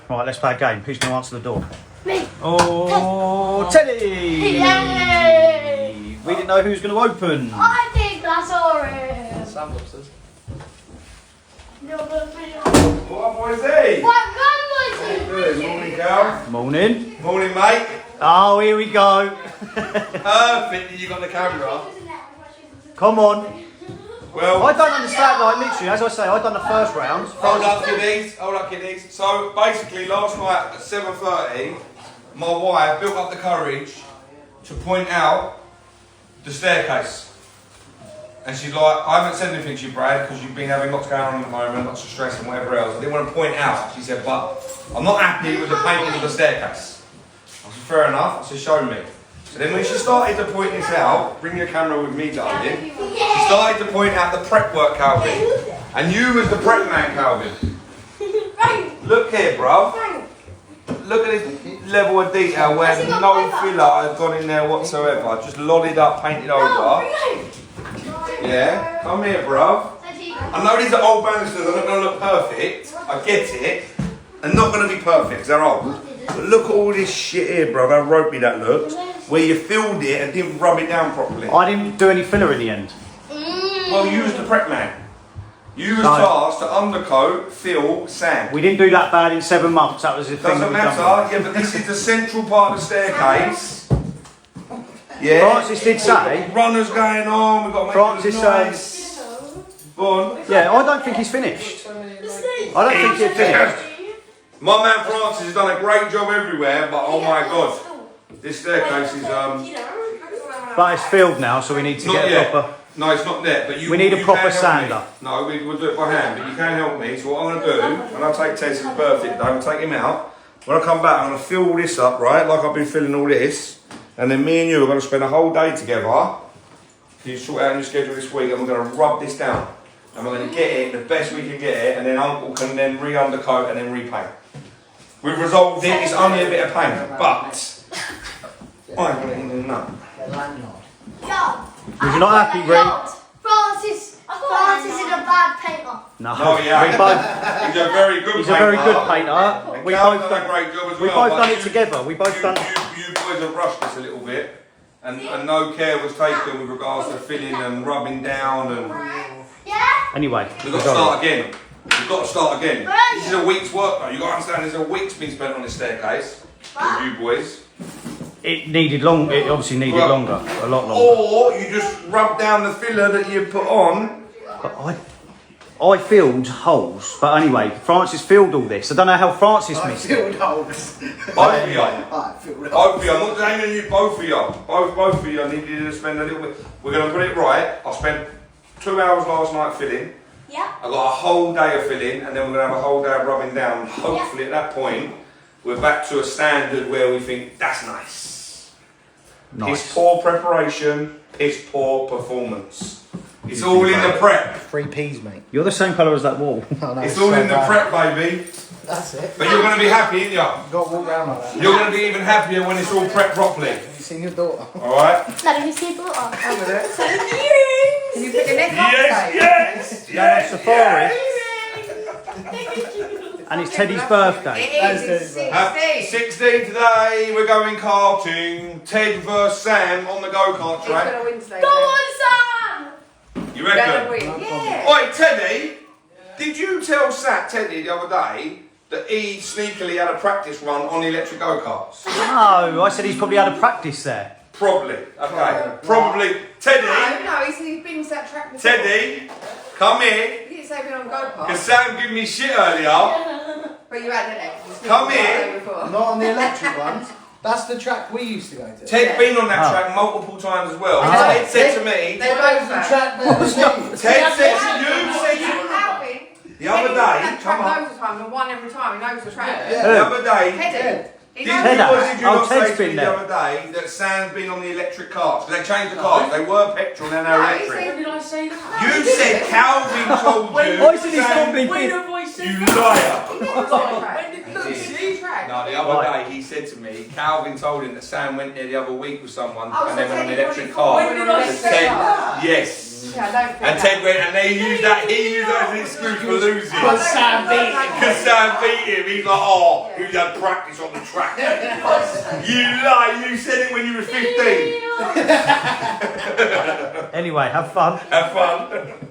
Right, let's play a game. Who's going to answer the door? Me. Oh, Teddy! Yay! We didn't know who was going to open. I think I saw it. Sam upstairs. What boys eat? What gun was Good morning, Cal. Morning. Morning, mate. Oh, here we go. Perfect. You got the camera. Come on. Well, I don't understand, like, literally, as I say, I've done the first round. hold up, kiddies. Hold up, kiddies. So basically, last night at 7:30, my wife built up the courage to point out the staircase. And she's like, I haven't said anything to you, Brad, because you've been having lots going on at the moment, lots of stress and whatever else. I didn't want to point out. She said, but I'm not happy with the painting of the staircase. I said, fair enough. I said, show me. So then when she started to point this out, bring your camera with me, darling. She started to point out the prep work, Calvin. And you was the prep man, Calvin. Look here, bruv. Look at this level of detail where no filler had gone in there whatsoever. Just lodded up, painted over. Yeah, come here, bruv. I know these are old banisters, they're not going to look perfect. I get it. They're not going to be perfect because they're old. But look at all this shit here, bruv, how ropey that looks. Where you filled it and didn't rub it down properly. I didn't do any filler in the end. Well, you was the prep man. You was tasked to undercoat, fill, sand. We didn't do that bad in 7 months. That was the thing that Doesn't we done. matter, yeah, but this is the central part of the staircase. Yeah. Francis did say. Runners going on, we've got to make Francis it nice. Go on. Yeah, I don't think he's finished. I don't think he's finished. My man Francis has done a great job everywhere, but oh my god, this staircase is But it's filled now, so we need to not get a yet. proper. No, it's not there. But you. We need a you proper can help sander. me. No, we'll do it by hand, but you can help me. So what I'm gonna do, when I take Ted's perfect, I'm gonna take him out. When I come back, I'm gonna fill all this up, right? Like I've been filling all this, and then me and you are gonna spend a whole day together. You sort out your schedule this week, and we're gonna rub this down, and we're gonna get it the best we can get it, and then Uncle can then re-undercoat and then repaint. We've resolved it. It's only a bit of pain, but I want it in the nut. If you're not happy, Ray. Francis is a bad painter. No, Oh yeah, we both, he's a very good. he's a very good painter. And We Cal's both done a done, great job as we well. both but done it you- together. We both done. You boys have rushed this a little bit, and no care was taken with regards to filling and rubbing down, and Yeah? Anyway, we've got to start again. We've got to start again. This is a week's work, though. You got to understand, there's a week's been spent on this staircase with you boys. It needed long. It obviously needed Well, longer, a lot longer. Or you just rub down the filler that you put on. But I filled holes. But anyway, Francis filled all this. I don't know how Francis missed it. Filled holes. Both of you. I filled holes. Both of you. I'm not blaming you. Both of you. Both of you. I need you to spend a little bit. We're going to put it right. I spent 2 hours last night filling. Yeah. I got a whole day of filling, and then we're going to have a whole day of rubbing down. Hopefully, at that point, we're back to a standard where we think that's nice. Piss Nice. poor preparation, piss poor performance. It's all in the prep. 3 P's, mate. You're the same colour as that wall. Oh, no, It's all in the prep, baby. That's it. But you're going to be happy, aren't you? You've got to walk around like that. You're going to be even happier when it's all prepped properly. Have you seen your daughter? All right? Let me see daughter. Come with it. Can you pick a neck up? Yes, yes, Safari. And it's Teddy's birthday. It is. It's 16. 16 today, we're going karting. Ted versus Sam on the go-kart He's track. gonna win today. Go on, Sam! You Gonna reckon? win. Yeah. Oi, Teddy, did you tell Teddy the other day that he sneakily had a practice run on the electric go-karts? No, I said he's probably had a practice there. Probably. Okay. Probably. Teddy, No, he's been to that track before. Teddy, come here. You didn't say been on go-kart. Because Sam gave me shit earlier. But you had, didn't you? Come here. Before. Not on the electric ones. That's the track we used to go to. Ted's been on that Oh. track multiple times as well. Oh. Ted said to me, They both The have. track that was Ted said to you, Calvin. the other day, That come track on, knows the time, the one every time, he knows the track. Yeah. the other day, Teddy. He did knows Ted you, the has. or track. did you Oh, not Ted's say to me been the there. other day that Sam's been on the electric cars? Because they changed the cars. They were petrol, now they're No, he electric. said, did I say that? You said Calvin told you. I said he's Sam, not been fit. you liar. He never said the track. Look, see the track. No, the other day he said to me, Calvin told him that Sam went there the other week with someone Oh, and so they went on Teddy the electric probably car. called him. When did I And say Ted- that? Yes. Yeah, I don't think And that. 10 grand, and he used that as an excuse for losing. Because Sam beat him. Because Sam beat him, he's like, oh, who's had practice on the track? You lie, you said it when you were 15. Anyway, have fun. Have fun.